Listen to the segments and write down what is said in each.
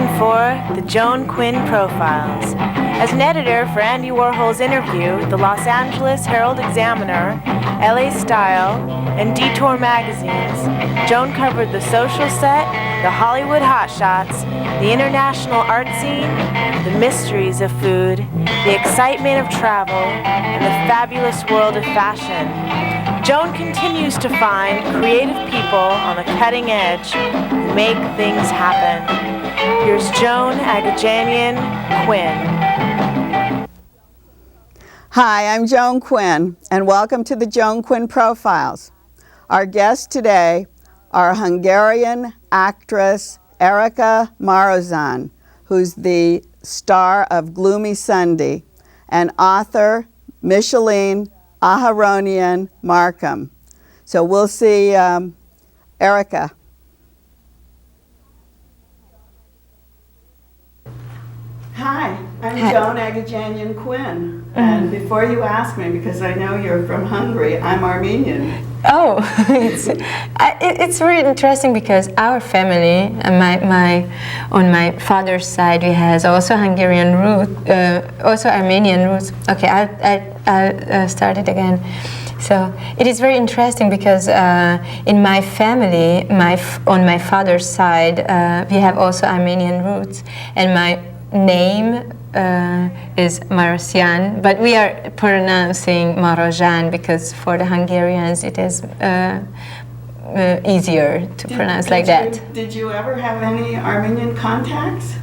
listen for the Joan Quinn Profiles. As an editor for Andy Warhol's Interview, the Los Angeles Herald-Examiner, LA Style, and Detour magazines, Joan covered the social set, the Hollywood hotshots, the international art scene, the mysteries of food, the excitement of travel, and the fabulous world of fashion. Joan continues to find creative people on the cutting edge who make things happen. Here's Joan Aharonian Quinn. Hi, I'm Joan Quinn, and welcome to the Joan Quinn Profiles. Our guests today are Hungarian actress Erika Marozsán, who's the star of Gloomy Sunday, and author Micheline Aharonian Marcom. So we'll see Erika. Hi, I'm Joan Aharonian Quinn. And before you ask me, because I know you're from Hungary, I'm Armenian. Oh, it's really interesting because our family, on my father's side, we has also Hungarian root, also Armenian roots. Okay, I'll start it again. So it is very interesting because in my family, on my father's side, we have also Armenian roots, and my name is Marozsán, but we are pronouncing Marozsán because for the Hungarians it is easier to pronounce like that. Did you ever have any Armenian contacts?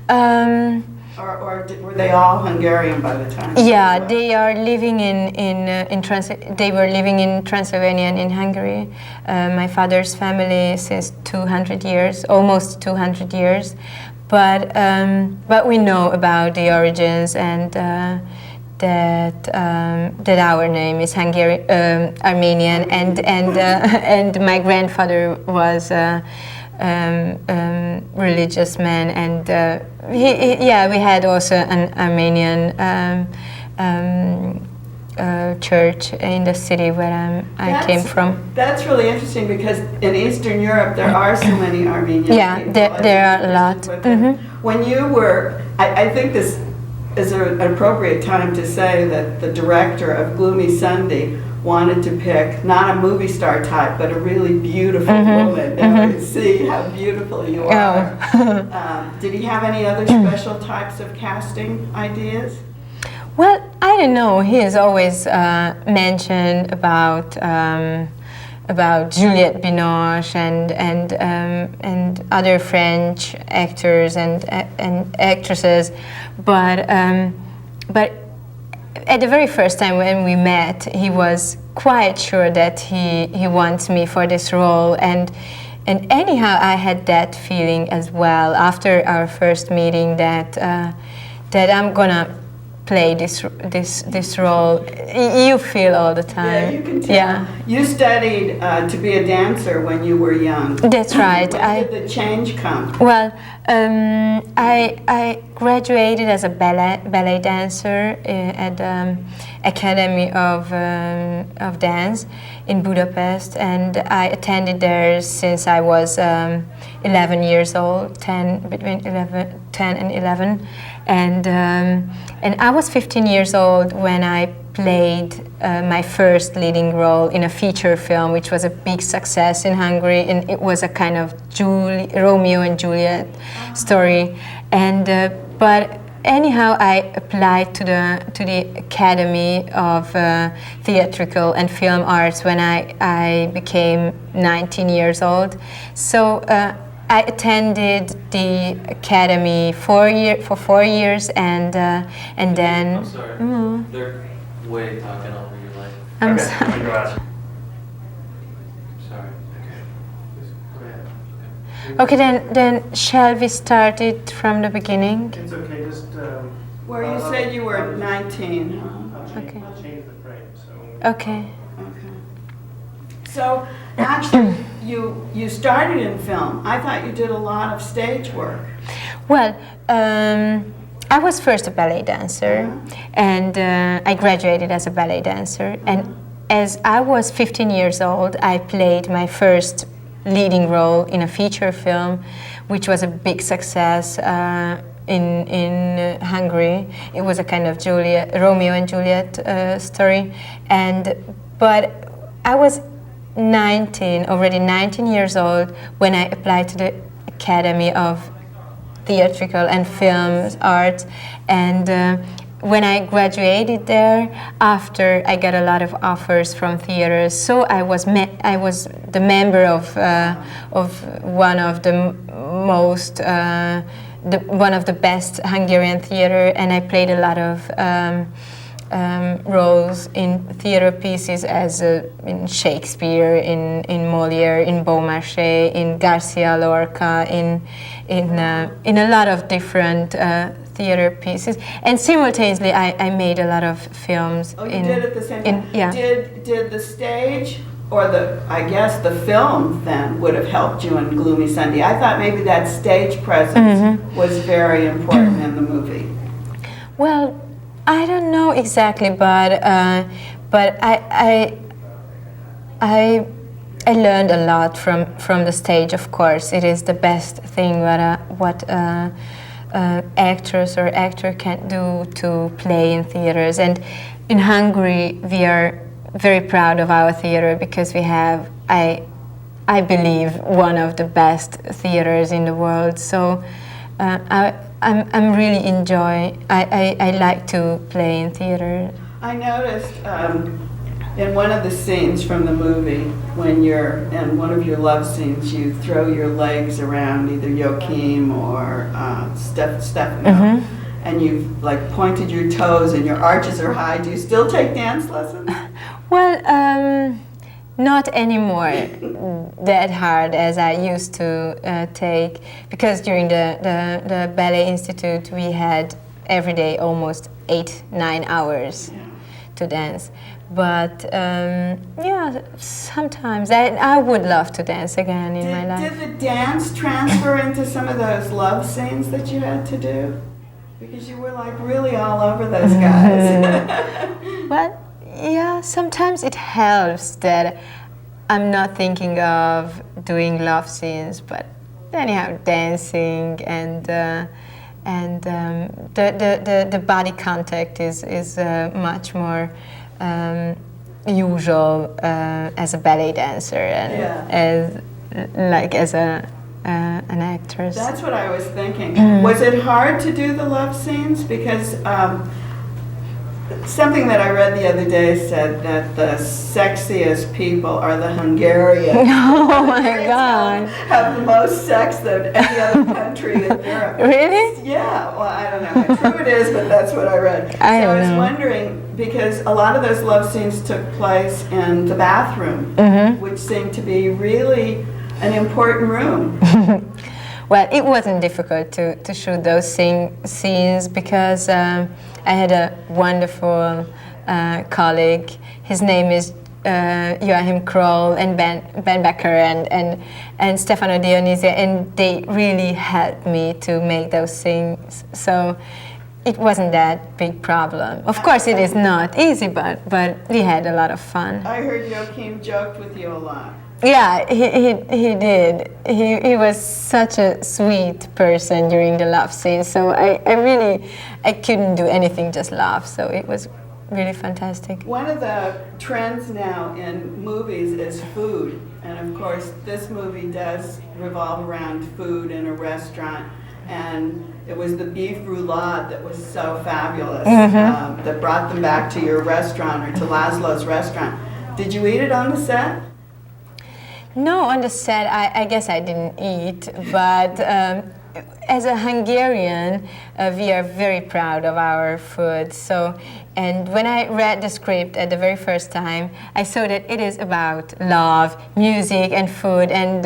Or were they all Hungarian by the time? Yeah, they are living they were living in Transylvania and in Hungary. My father's family since 200 years, almost 200 years. But we know about the origins and that our name is Armenian, and my grandfather was a religious man, and we had also an Armenian church in the city where I came from. That's really interesting because in Eastern Europe there are so many Armenian people. There are a lot. When you were, I think this is an appropriate time to say that the director of Gloomy Sunday wanted to pick not a movie star type, but a really beautiful woman, and we see how beautiful you are. Did he have any other special types of casting ideas? Well, I don't know. He has always mentioned about Juliette Binoche and other French actors and actresses, but at the very first time when we met, he was quite sure that he wants me for this role, and anyhow I had that feeling as well after our first meeting that I'm gonna play this role. You feel all the time. Yeah, you can tell. Yeah. You studied to be a dancer when you were young. That's right. When did the change come? Well, I graduated as a ballet dancer at the Academy of Dance in Budapest, and I attended there since I was 11 years old, between 10 and 11. And I was 15 years old when I played my first leading role in a feature film, which was a big success in Hungary, and it was a kind of Romeo and Juliet story. And but anyhow, I applied to the Academy of Theatrical and Film Arts when I became 19 years old. So. I attended the academy for 4 years, and then. I'm sorry. They're way talking over your life. I'm okay. sorry. Sorry. Okay. Go ahead. Okay, then shall we start it from the beginning? It's okay. Just. Where you said you were 19. Okay. I'll change the frame. So. Okay. Okay. So actually, you started in film. I thought you did a lot of stage work. Well, I was first a ballet dancer, and I graduated as a ballet dancer. And as I was 15 years old, I played my first leading role in a feature film, which was a big success in Hungary. It was a kind of Romeo and Juliet story, but I was already 19 years old when I applied to the Academy of Theatrical and Film Arts, and when I graduated there, after I got a lot of offers from theaters, so I was the member of one of the most one of the best Hungarian theater, and I played a lot of roles in theater pieces, as in Shakespeare, in Molière, in Beaumarchais, in Garcia Lorca, in a lot of different theater pieces, and simultaneously I made a lot of films. Oh, you did at the same time? Yeah. Did the stage or I guess the film then would have helped you in Gloomy Sunday? I thought maybe that stage presence was very important in the movie. Well, I don't know exactly, but I learned a lot from the stage. Of course, it is the best thing what actress or actor can do to play in theaters. And in Hungary, we are very proud of our theater because we have, I believe, one of the best theaters in the world. So I'm really I like to play in theater. I noticed in one of the scenes from the movie, when you're in one of your love scenes, you throw your legs around either Joachim or Stefano, and you've like pointed your toes and your arches are high. Do you still take dance lessons? Well, not anymore that hard as I used to take, because during the Ballet Institute we had every day almost 8-9 hours to dance. But yeah, sometimes I would love to dance again in my life. Did the dance transfer into some of those love scenes that you had to do? Because you were like really all over those guys. Well, yeah, sometimes it helps that I'm not thinking of doing love scenes, but anyhow, dancing and the body contact is much more usual as a ballet dancer and as an actress. That's what I was thinking. Was it hard to do the love scenes? Because something that I read the other day said that the sexiest people are the Hungarians. Oh my God! Have the most sex than any other country in Europe. Really? Yeah. Well, I don't know how true it is, but that's what I read. I was wondering, because a lot of those love scenes took place in the bathroom, which seemed to be really an important room. Well, it wasn't difficult to shoot those scenes because I had a wonderful colleague. His name is Joachim Kroll and Ben Becker and Stefano Dionisi, and they really helped me to make those things. So it wasn't that big problem. Of course, it is not easy, but we had a lot of fun. I heard Joachim joked with you a lot. Yeah, he did. He was such a sweet person during the love scene. So I couldn't do anything, just laugh. So it was really fantastic. One of the trends now in movies is food. And of course, this movie does revolve around food in a restaurant. And it was the beef roulade that was so fabulous that brought them back to your restaurant or to Laszlo's restaurant. Did you eat it on the set? No, on the set, I guess I didn't eat, but as a Hungarian, we are very proud of our food. So, and when I read the script at the very first time, I saw that it is about love, music, and food, and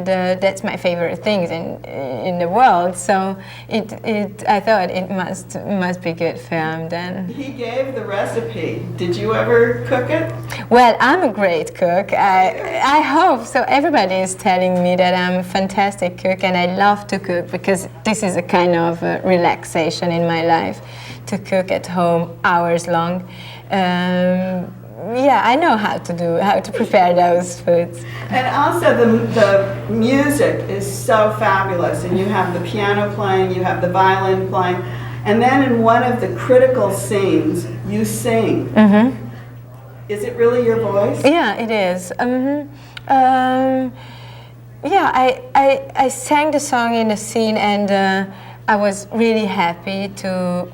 that's my favorite things in the world. So I thought it must be good film then. He gave the recipe. Did you ever cook it? Well, I'm a great cook. I hope so. Everybody is telling me that I'm a fantastic cook, and I love to cook because this is a kind of relaxation in my life, to cook at home hours long. yeah, I know how to prepare those foods. And also the music is so fabulous, and you have the piano playing, you have the violin playing, and then in one of the critical scenes, you sing. Mm-hmm. Is it really your voice? Yeah, it is. Yeah, I sang the song in the scene, and I was really happy to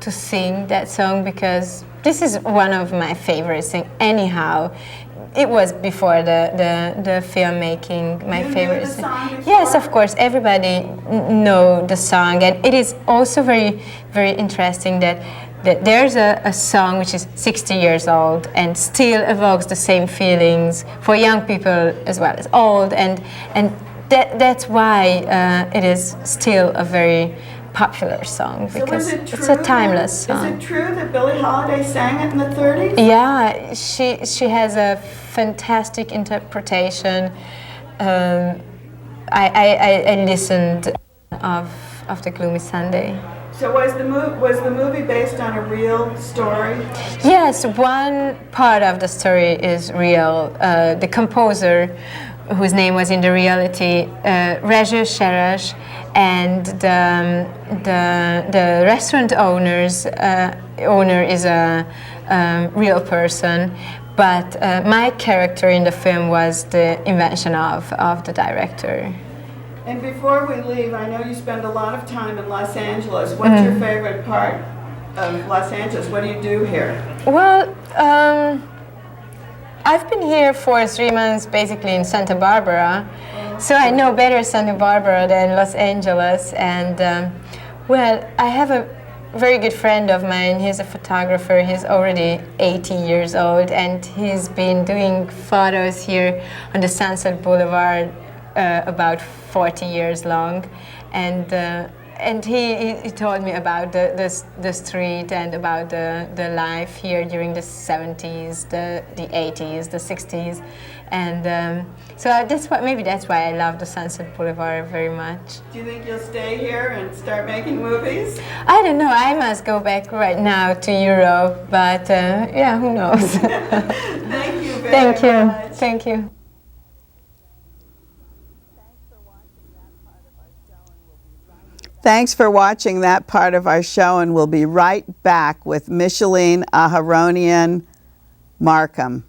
sing that song, because this is one of my favorite things. Anyhow, it was before the filmmaking. My favorite. You knew the song before? Yes, of course. Everybody know the song, and it is also very, very interesting that there's a song which is 60 years old and still evokes the same feelings for young people as well as old, and that's why it is still a very popular song, because it's a timeless song. Is it true that Billie Holiday sang it in the 30s? Yeah, she has a fantastic interpretation. I listened of the Gloomy Sunday. So was the movie based on a real story? Yes, one part of the story is real. The composer, whose name was in the reality Reza Sharash, and the restaurant owner is a real person, but my character in the film was the invention of the director. And before we leave, I know you spend a lot of time in Los Angeles. What's your favorite part of Los Angeles? What do you do here? Well, I've been here for 3 months, basically in Santa Barbara, so I know better Santa Barbara than Los Angeles. And well, I have a very good friend of mine. He's a photographer. He's already 80 years old, and he's been doing photos here on the Sunset Boulevard about 40 years long, and he told me about the street and about the life here during the 70s, the 80s, the 60s, and so that's why I love the Sunset Boulevard very much. Do you think you'll stay here and start making movies? I don't know. I must go back right now to Europe, but yeah, who knows? Thank you very much. Thank you. Thanks for watching that part of our show, and we'll be right back with Micheline Aharonian Marcom.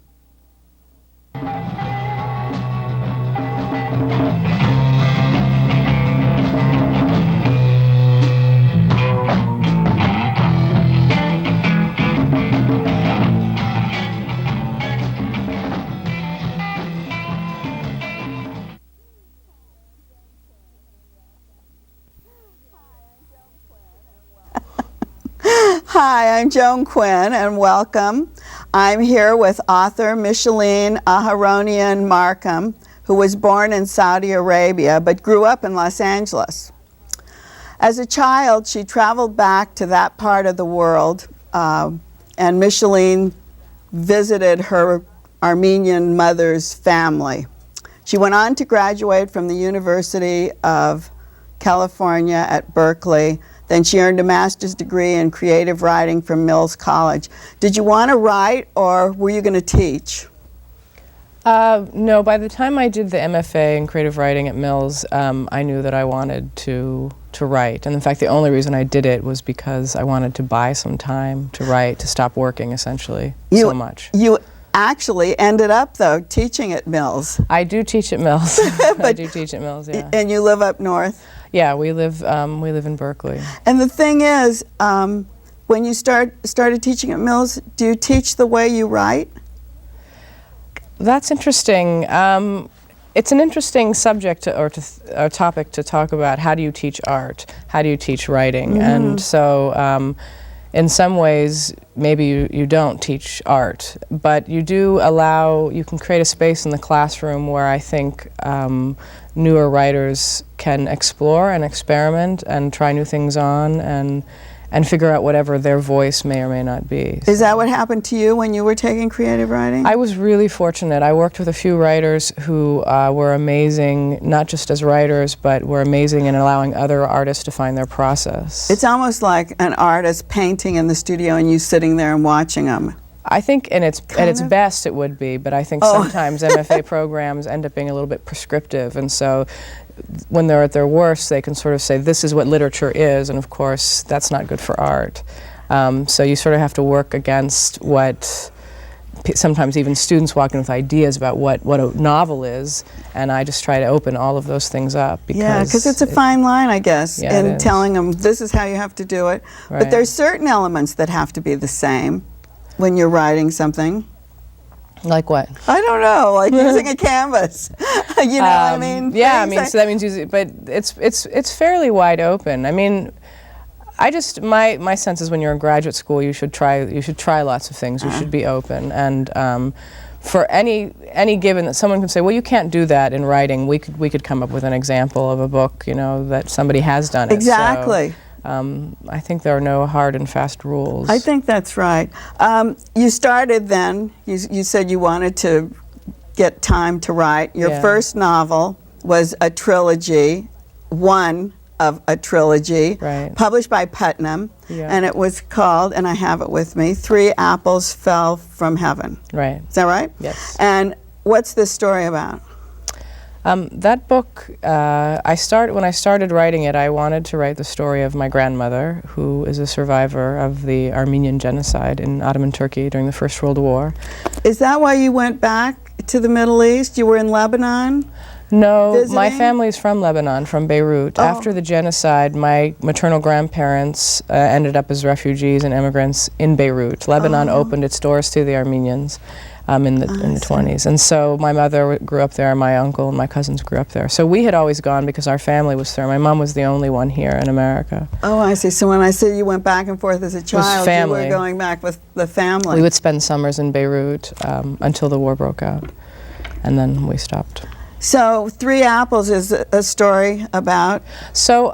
Hi, I'm Joan Quinn, and welcome. I'm here with author Micheline Aharonian Marcom, who was born in Saudi Arabia but grew up in Los Angeles. As a child, she traveled back to that part of the world, and Micheline visited her Armenian mother's family. She went on to graduate from the University of California at Berkeley. Then she earned a master's degree in creative writing from Mills College. Did you want to write, or were you going to teach? No, by the time I did the MFA in creative writing at Mills, I knew that I wanted to write. And in fact, the only reason I did it was because I wanted to buy some time to write, to stop working, essentially, so much. You actually ended up, though, teaching at Mills. I do teach at Mills. I do teach at Mills, yeah. And you live up north? Yeah, we live in Berkeley. And the thing is, when you started teaching at Mills, do you teach the way you write? That's interesting. It's an interesting subject or topic to talk about. How do you teach art? How do you teach writing? Mm-hmm. And so, in some ways, maybe you don't teach art, but you can create a space in the classroom where I think newer writers can explore and experiment and try new things on and figure out whatever their voice may or may not be. Is that what happened to you when you were taking creative writing? I was really fortunate. I worked with a few writers who were amazing, not just as writers, but were amazing in allowing other artists to find their process. It's almost like an artist painting in the studio and you sitting there and watching them. I think at its best it would be, but I think sometimes MFA programs end up being a little bit prescriptive, and so when they're at their worst, they can sort of say, this is what literature is, and of course that's not good for art. So you sort of have to work against what sometimes even students walk in with ideas about what a novel is, and I just try to open all of those things up. Because it's a fine line, I guess, in telling them this is how you have to do it. Right. But there's certain elements that have to be the same when you're writing something. Like what? I don't know, like using a canvas. You know what I mean? Yeah, I mean, so that means using, but it's fairly wide open. I mean, my sense is when you're in graduate school, you should try lots of things. You should be open, and for any given that someone can say, well, you can't do that in writing. We could come up with an example of a book, you know, that somebody has done it. Exactly. So, I think there are no hard and fast rules. I think that's right. You started then. You said you wanted to get time to write. Your first novel was a trilogy, one of a trilogy, published by Putnam, and it was called, and I have it with me, Three Apples Fell from Heaven. Right. Is that right? Yes. And what's this story about? That book, when I started writing it, I wanted to write the story of my grandmother, who is a survivor of the Armenian genocide in Ottoman Turkey during the First World War. Is that why you went back to the Middle East? You were in Lebanon? No, visiting? My family's from Lebanon, from Beirut. After the genocide, my maternal grandparents ended up as refugees and immigrants in Beirut. Lebanon opened its doors to the Armenians in the 20s. And so my mother grew up there, my uncle and my cousins grew up there. So we had always gone because our family was there. My mom was the only one here in America. Oh, I see. So when I said you went back and forth as a child, you were going back with the family. We would spend summers in Beirut until the war broke out, and then we stopped. So Three Apples is a story about? So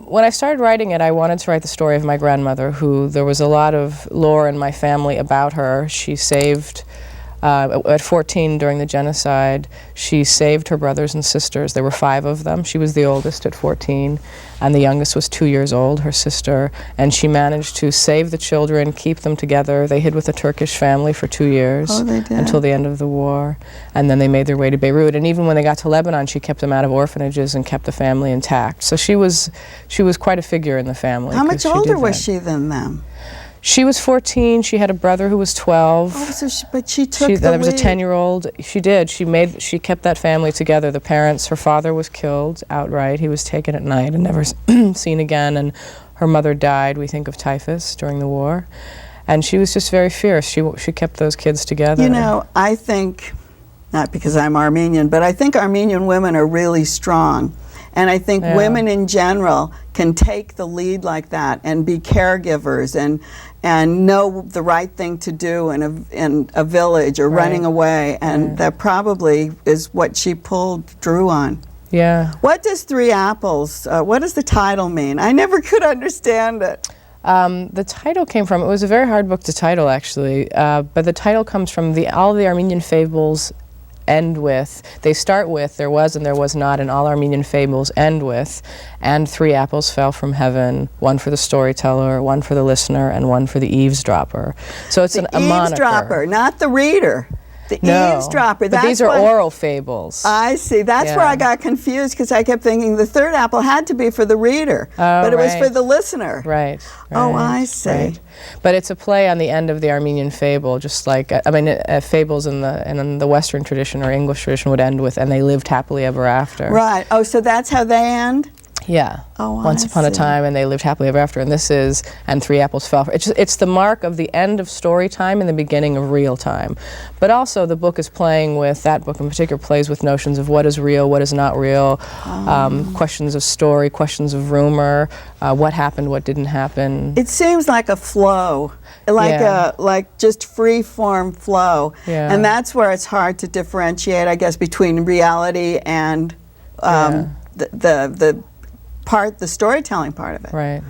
when I started writing it, I wanted to write the story of my grandmother, who there was a lot of lore in my family about her. She saved, at 14 during the genocide, she saved her brothers and sisters. There were 5 of them. She was the oldest at 14, and the youngest was 2 years old, her sister, and she managed to save the children, keep them together. They hid with a Turkish family for 2 years until the end of the war, and then they made their way to Beirut. And even when they got to Lebanon, she kept them out of orphanages and kept the family intact. So she was quite a figure in the family. How much older was she than them? She was 14. She had a brother who was 12. Oh, so but she took the There was a lead. 10-year-old. She did. She kept that family together. The parents, her father was killed outright. He was taken at night and never seen again. And her mother died, we think, of typhus during the war. And she was just very fierce. She kept those kids together. You know, I think, not because I'm Armenian, but I think Armenian women are really strong. And I think women in general can take the lead like that and be caregivers and know the right thing to do in a village or running away. And that probably is what she drew on. Yeah. What does Three Apples, what does the title mean? I never could understand it. The title came from, it was a very hard book to title actually, but the title comes from all the Armenian fables they start with there was and there was not, and all Armenian fables end with, and 3 apples fell from heaven, one for the storyteller, one for the listener, and one for the eavesdropper. So it's a moniker. Eavesdropper, not the reader. The eavesdropper. But these are oral fables. I see. That's where I got confused, because I kept thinking the third apple had to be for the reader, but it was for the listener. Right. Oh, I see. Right. But it's a play on the end of the Armenian fable, just like, I mean, fables in the Western tradition or English tradition would end with, and they lived happily ever after. Right. Oh, so that's how they end? Yeah. Oh, Once upon a time, and they lived happily ever after. And this is, and 3 apples fell. It's the mark of the end of story time and the beginning of real time. But also, the book is playing with, that book in particular, plays with notions of what is real, what is not real, questions of story, questions of rumor, what happened, what didn't happen. It seems like a flow, like just free-form flow. Yeah. And that's where it's hard to differentiate, I guess, between reality and the storytelling part of it. Right.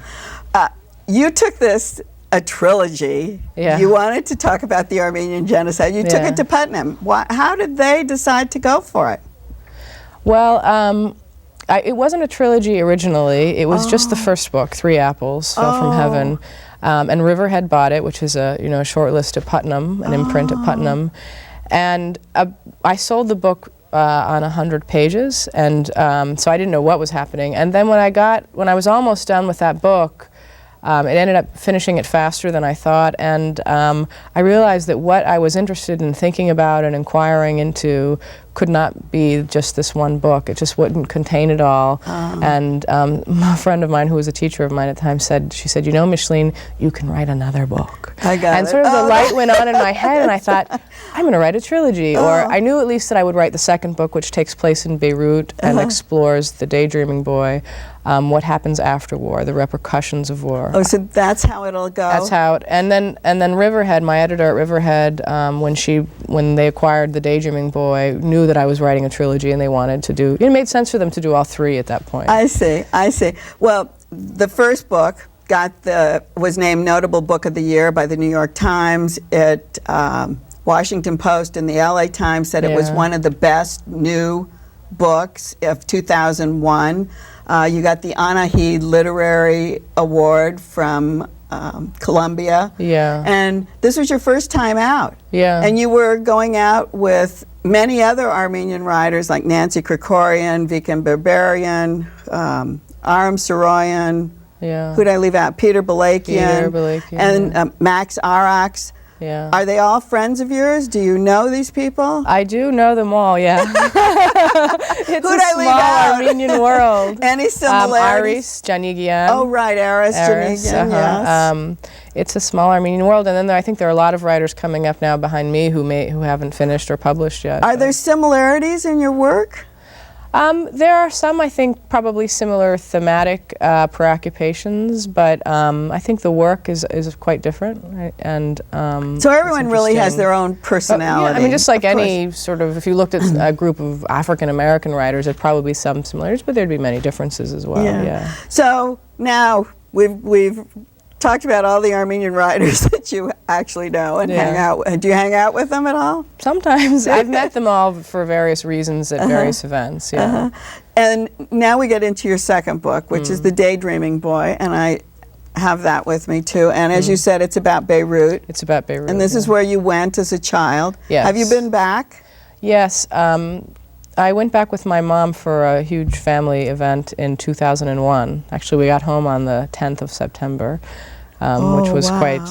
You took this a trilogy. Yeah. You wanted to talk about the Armenian genocide. You took it to Putnam. How did they decide to go for it? Well, it wasn't a trilogy originally. It was just the first book, Three Apples Fell from Heaven. And Riverhead bought it, which is a short list at Putnam, an imprint at Putnam. And I sold the book on 100 pages, and so I didn't know what was happening. And then when I was almost done with that book, it ended up finishing it faster than I thought, and I realized that what I was interested in thinking about and inquiring into could not be just this one book. It just wouldn't contain it all. And a friend of mine who was a teacher of mine at the time she said, you know, Micheline, you can write another book. I got and it. sort of the light went on in my head, and I thought, I'm going to write a trilogy. Or I knew at least that I would write the second book, which takes place in Beirut and explores the daydreaming boy, what happens after war, the repercussions of war. Oh, so that's how it'll go? That's how it, and then Riverhead, my editor at Riverhead, when they acquired the Daydreaming Boy, knew that I was writing a trilogy, and they wanted to do, it made sense for them to do all three at that point. I see. Well, the first book was named Notable Book of the Year by the New York Times. Washington Post and the LA Times said it was one of the best new books of 2001. You got the Anahid Literary Award from Columbia. Yeah. And this was your first time out. Yeah. And you were going out with many other Armenian writers like Nancy Krikorian, Viken Berberian, Aram Saroyan. Yeah. Who'd I leave out? Peter Balakian. And Max Arax. Yeah. Are they all friends of yours? Do you know these people? I do know them all, yeah. It's Who'd a I leave small out? Armenian world. Any similarities? Aris Janigian. Oh, right, Aris Janigian, yes. It's a small Armenian world, and then I think there are a lot of writers coming up now behind me who haven't finished or published yet. Are there similarities in your work? There are some, I think, probably similar thematic preoccupations, but I think the work is quite different, right? And so everyone really has their own personality. Yeah, I mean, just like any sort of, if you looked at a group of African American writers, there'd probably be some similarities, but there'd be many differences as well. Yeah. So now we've talked about all the Armenian writers that you actually know and hang out with. Do you hang out with them at all? Sometimes. I've met them all for various reasons at various events, And now we get into your second book, which is The Daydreaming Boy, and I have that with me too. And as you said, it's about Beirut. It's about Beirut. And this is where you went as a child. Yes. Have you been back? Yes. I went back with my mom for a huge family event in 2001. Actually, we got home on the 10th of September, which was quite,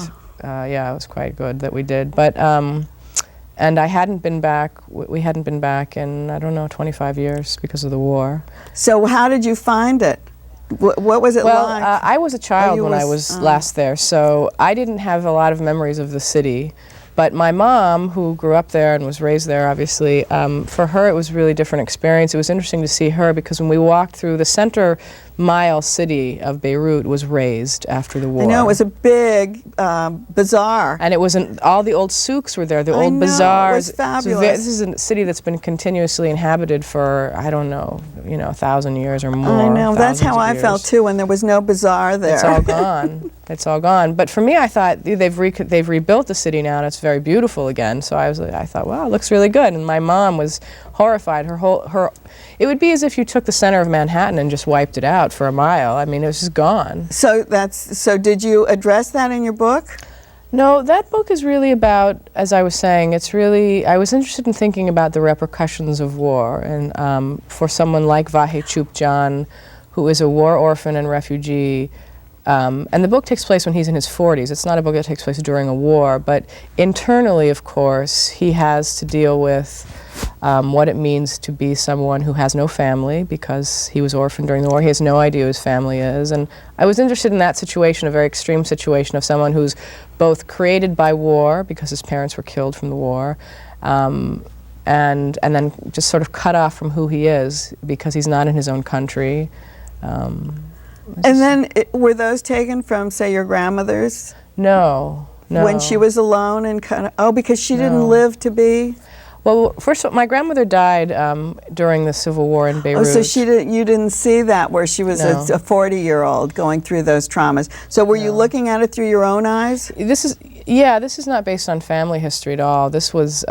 it was quite good that we did. But, and I hadn't been back, we hadn't been back in, I don't know, 25 years because of the war. So how did you find it? What was it like? Well, I was a child when I was last there, so I didn't have a lot of memories of the city. But my mom, who grew up there and was raised there, obviously, for her it was a really different experience. It was interesting to see her because when we walked through the center mile city of Beirut was razed after the war. I know, it was a big bazaar. And it was all the old souks were there, the old bazaars. It was fabulous. So this is a city that's been continuously inhabited for, I don't know, 1,000 years or more. I know, that's how I felt too when there was no bazaar there. It's all gone. It's all gone. But for me, I thought they've rebuilt the city now, and it's very beautiful again. So I thought, wow, it looks really good. And my mom was horrified. It would be as if you took the center of Manhattan and just wiped it out for a mile. I mean, it was just gone. So did you address that in your book? No, that book is really about, as I was saying, I was interested in thinking about the repercussions of war. And for someone like Vahe Chupjan, who is a war orphan and refugee, and the book takes place when he's in his 40s. It's not a book that takes place during a war, but internally, of course, he has to deal with what it means to be someone who has no family because he was orphaned during the war. He has no idea who his family is. And I was interested in that situation, a very extreme situation of someone who's both created by war because his parents were killed from the war, and then just sort of cut off from who he is because he's not in his own country. And then, were those taken from, say, your grandmother's? No. When she was alone and because she didn't live to be? Well, first of all, my grandmother died during the Civil War in Beirut. Oh, so you didn't see that where she was a 40-year-old going through those traumas. So were you looking at it through your own eyes? This is not based on family history at all. This was,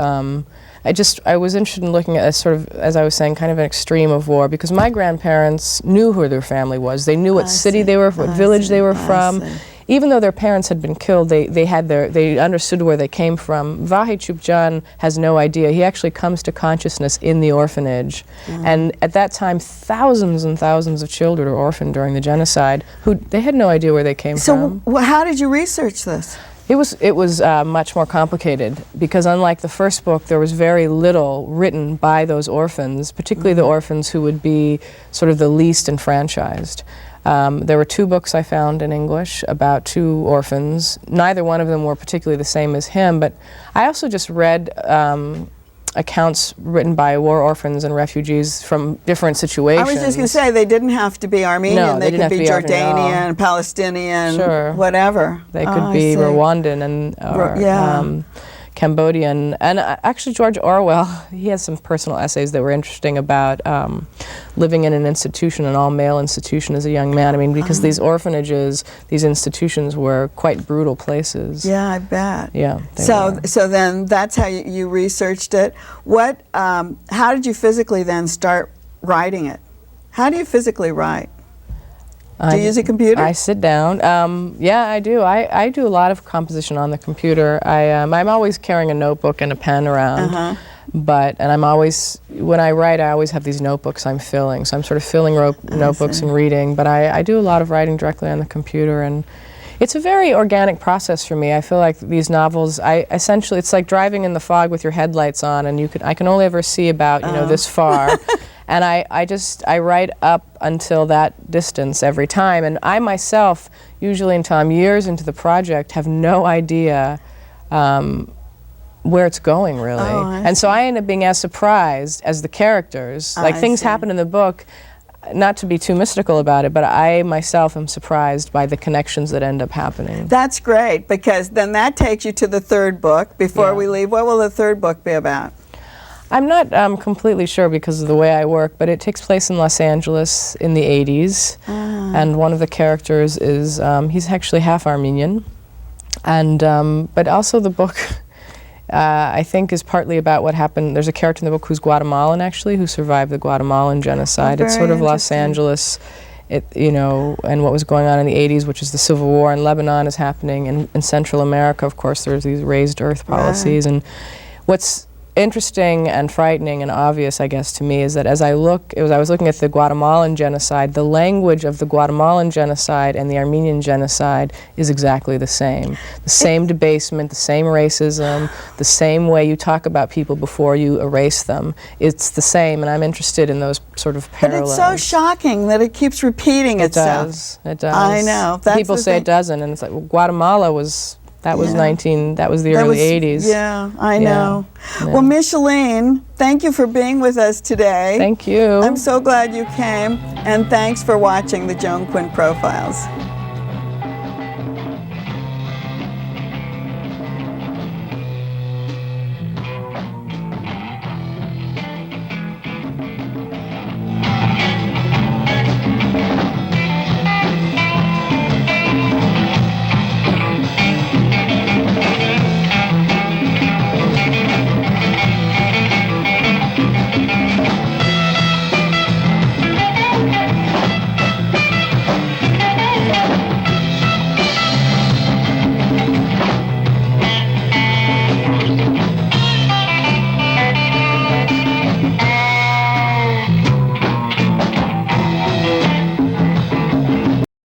I was interested in looking at a sort of, as I was saying, kind of an extreme of war, because my grandparents knew who their family was. They knew what city they were, what village they were from. Even though their parents had been killed, they understood where they came from. Vahe Chupjan has no idea. He actually comes to consciousness in the orphanage. And at that time, thousands and thousands of children were orphaned during the genocide, who they had no idea where they came from. So how did you research this? It was much more complicated, because unlike the first book, there was very little written by those orphans, particularly the orphans who would be sort of the least enfranchised. There were 2 books I found in English about 2 orphans. Neither one of them were particularly the same as him, but I also just read accounts written by war orphans and refugees from different situations. I was just going to say, they didn't have to be Armenian. No, they could be Armenian, Jordanian, Palestinian, sure, whatever. They could be Rwandan and Cambodian. And actually George Orwell, he has some personal essays that were interesting about living in an institution, an all-male institution as a young man. I mean, because these orphanages, these institutions were quite brutal places. Yeah, I bet. Yeah. So then that's how you researched it. What? How did you physically then start writing it? How do you physically write? Do you use a computer? I sit down. Yeah, I do. I do a lot of composition on the computer. I'm always carrying a notebook and a pen around. And I'm always, when I write, I always have these notebooks I'm filling. So I'm sort of filling notebooks and reading. But I do a lot of writing directly on the computer, and it's a very organic process for me. I feel like these novels, essentially, it's like driving in the fog with your headlights on, and I can only ever see about this far. And I write up until that distance every time. And I myself, usually until I'm years into the project, have no idea where it's going, really. And so I end up being as surprised as the characters. Like, things happen in the book, not to be too mystical about it, but I myself am surprised by the connections that end up happening. That's great, because then that takes you to the 3rd book. Before we leave, what will the 3rd book be about? I'm not completely sure because of the way I work, but it takes place in Los Angeles in the 80s. And one of the characters is, he's actually half Armenian. And, but also the book, I think, is partly about what happened. There's a character in the book who's Guatemalan, actually, who survived the Guatemalan genocide. It's sort of Los Angeles, and what was going on in the 80s, which is the Civil War in Lebanon is happening. In Central America, of course, there's these raised earth policies. And what's interesting and frightening and obvious, I guess, to me, is that as I was looking at the Guatemalan genocide, the language of the Guatemalan genocide and the Armenian genocide is exactly the same. The same debasement, the same racism, the same way you talk about people before you erase them. It's the same, and I'm interested in those sort of parallels. But it's so shocking that it keeps repeating itself. It does. I know. People say it doesn't, and it's like, well, Guatemala was... That was the early 80s. Yeah, I know. Yeah. Well, Micheline, thank you for being with us today. Thank you. I'm so glad you came, and thanks for watching the Joan Quinn Profiles.